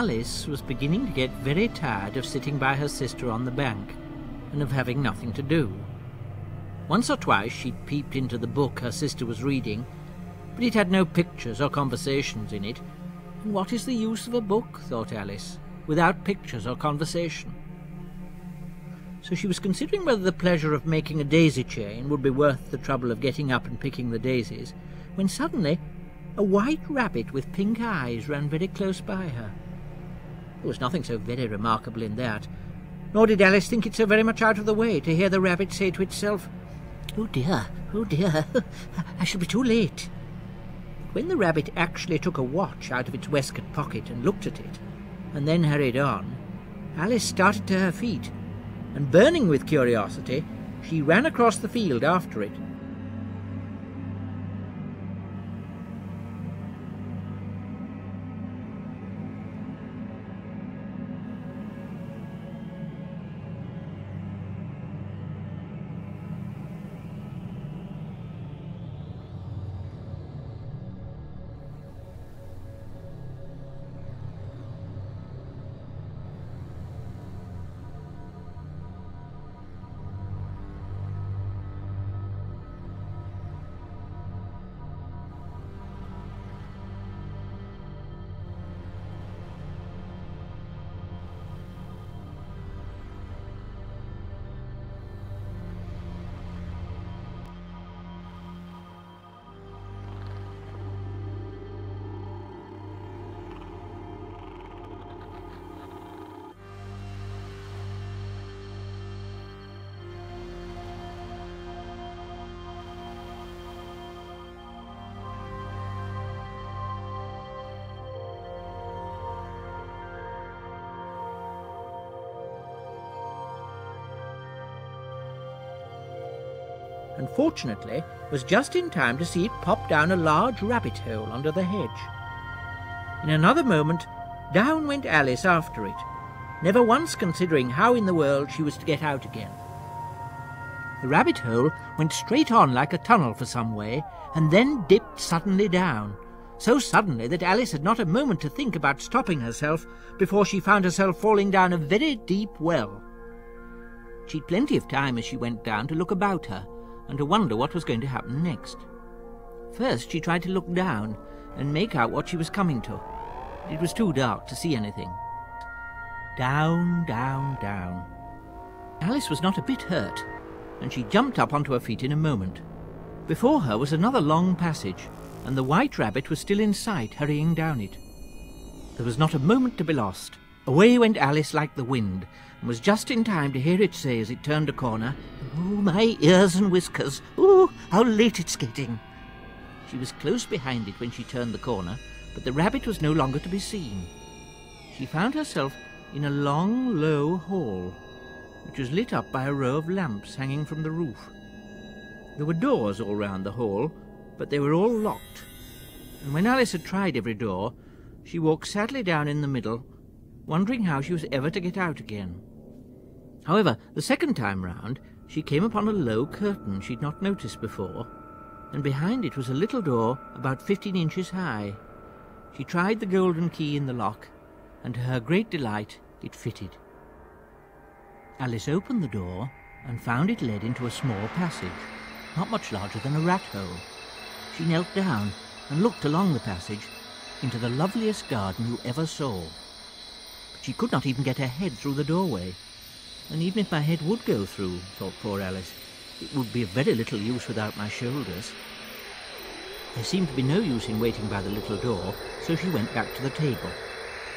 Alice was beginning to get very tired of sitting by her sister on the bank and of having nothing to do. Once or twice she peeped into the book her sister was reading, but it had no pictures or conversations in it. And what is the use of a book, thought Alice, without pictures or conversation? So she was considering whether the pleasure of making a daisy chain would be worth the trouble of getting up and picking the daisies, when suddenly a white rabbit with pink eyes ran very close by her. There was nothing so very remarkable in that, nor did Alice think it so very much out of the way to hear the rabbit say to itself, oh dear, I shall be too late." When the rabbit actually took a watch out of its waistcoat pocket and looked at it, and then hurried on, Alice started to her feet, and burning with curiosity, she ran across the field after it. And fortunately was just in time to see it pop down a large rabbit hole under the hedge. In another moment, down went Alice after it, never once considering how in the world she was to get out again. The rabbit hole went straight on like a tunnel for some way, and then dipped suddenly down, so suddenly that Alice had not a moment to think about stopping herself before she found herself falling down a very deep well. She'd plenty of time as she went down to look about her, and to wonder what was going to happen next. First she tried to look down and make out what she was coming to. It was too dark to see anything. Down, down, down. Alice was not a bit hurt, and she jumped up onto her feet in a moment. Before her was another long passage, and the white rabbit was still in sight, hurrying down it. There was not a moment to be lost. Away went Alice like the wind, and was just in time to hear it say as it turned a corner, "Oh, my ears and whiskers! Oh, how late it's getting!" She was close behind it when she turned the corner, but the rabbit was no longer to be seen. She found herself in a long, low hall, which was lit up by a row of lamps hanging from the roof. There were doors all round the hall, but they were all locked, and when Alice had tried every door, she walked sadly down in the middle, wondering how she was ever to get out again. However, the second time round, she came upon a low curtain she'd not noticed before, and behind it was a little door about 15 inches high. She tried the golden key in the lock, and to her great delight it fitted. Alice opened the door and found it led into a small passage, not much larger than a rat hole. She knelt down and looked along the passage into the loveliest garden you ever saw. But she could not even get her head through the doorway, and even if my head would go through, thought poor Alice, it would be of very little use without my shoulders. There seemed to be no use in waiting by the little door, so she went back to the table.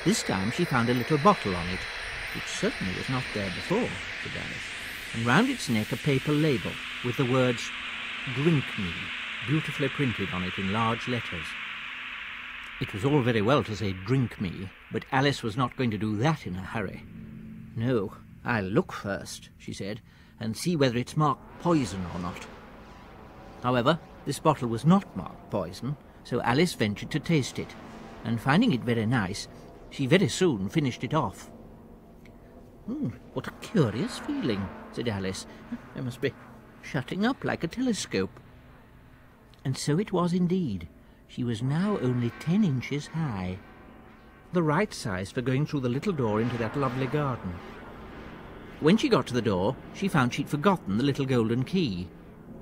This time she found a little bottle on it, which certainly was not there before, said Alice, and round its neck a paper label with the words "Drink Me" beautifully printed on it in large letters. It was all very well to say "drink me," but Alice was not going to do that in a hurry. "No, I'll look first," she said, "and see whether it's marked poison or not." However, this bottle was not marked poison, so Alice ventured to taste it, and finding it very nice, she very soon finished it off. "What a curious feeling," said Alice. "I must be shutting up like a telescope." And so it was indeed. She was now only 10 inches high. the right size for going through the little door into that lovely garden. When she got to the door, she found she'd forgotten the little golden key,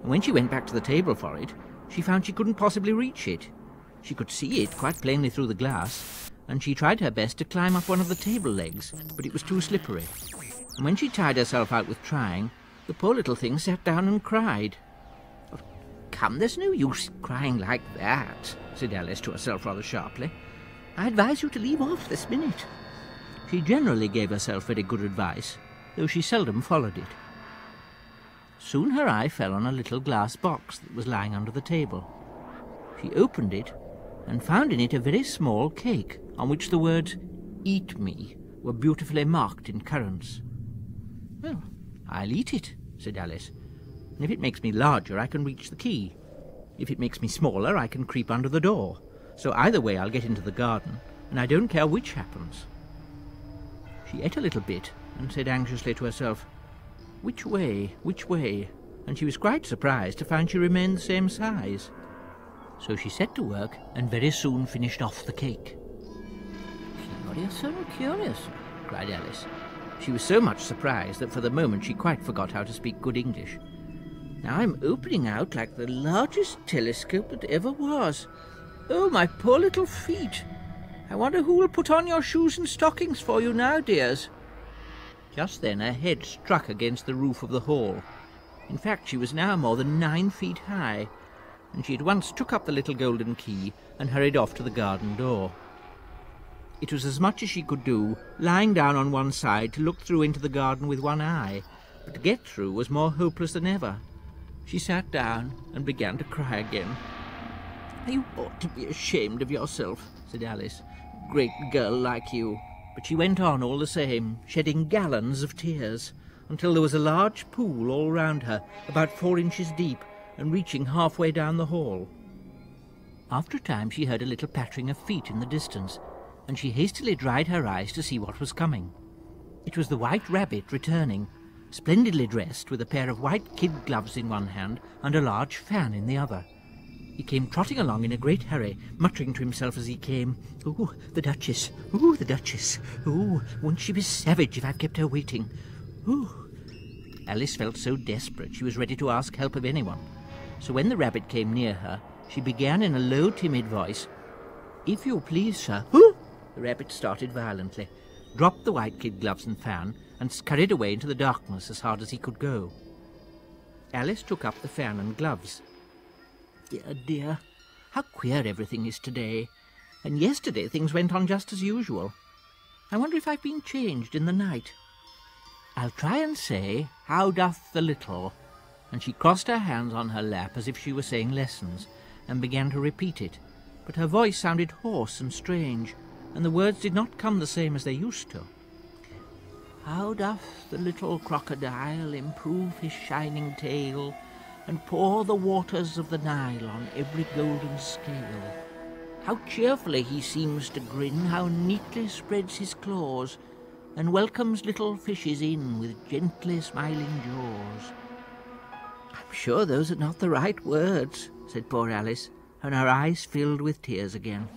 and when she went back to the table for it, she found she couldn't possibly reach it. She could see it quite plainly through the glass, and she tried her best to climb up one of the table legs, but it was too slippery. And when she tired herself out with trying, the poor little thing sat down and cried. "Oh, come, there's no use crying like that," said Alice to herself rather sharply. "I advise you to leave off this minute." She generally gave herself very good advice, though she seldom followed it. Soon her eye fell on a little glass box that was lying under the table. She opened it and found in it a very small cake on which the words "Eat me" were beautifully marked in currants. "Well, I'll eat it," said Alice, "and if it makes me larger I can reach the key. If it makes me smaller I can creep under the door. So either way I'll get into the garden, and I don't care which happens." She ate a little bit and said anxiously to herself, "Which way, which way?" And she was quite surprised to find she remained the same size. So she set to work and very soon finished off the cake. "Curious and curious," cried Alice. She was so much surprised that for the moment she quite forgot how to speak good English. "Now I'm opening out like the largest telescope that ever was. Oh, my poor little feet! I wonder who will put on your shoes and stockings for you now, dears?" Just then her head struck against the roof of the hall. In fact, she was now more than 9 feet high, and she at once took up the little golden key and hurried off to the garden door. It was as much as she could do, lying down on one side to look through into the garden with one eye, but to get through was more hopeless than ever. She sat down and began to cry again. "You ought to be ashamed of yourself," said Alice. "Great girl like you." But she went on all the same, shedding gallons of tears, until there was a large pool all round her, about 4 inches deep, and reaching halfway down the hall. After a time she heard a little pattering of feet in the distance, and she hastily dried her eyes to see what was coming. It was the White Rabbit returning, splendidly dressed, with a pair of white kid gloves in one hand and a large fan in the other. He came trotting along in a great hurry, muttering to himself as he came, "Ooh, the Duchess! Ooh, the Duchess! Ooh, won't she be savage if I've kept her waiting? Ooh!" Alice felt so desperate she was ready to ask help of anyone. So when the rabbit came near her, she began in a low, timid voice, "If you please, sir." "Ooh!" The rabbit started violently, dropped the white kid gloves and fan, and scurried away into the darkness as hard as he could go. Alice took up the fan and gloves. "Dear, dear, how queer everything is today. And yesterday things went on just as usual. I wonder if I've been changed in the night. I'll try and say, 'How doth the little?'" And she crossed her hands on her lap as if she were saying lessons, and began to repeat it. But her voice sounded hoarse and strange, and the words did not come the same as they used to. "How doth the little crocodile improve his shining tail, and pour the waters of the Nile on every golden scale? How cheerfully he seems to grin, how neatly spreads his claws, and welcomes little fishes in with gently smiling jaws." "I'm sure those are not the right words," said poor Alice, and her eyes filled with tears again.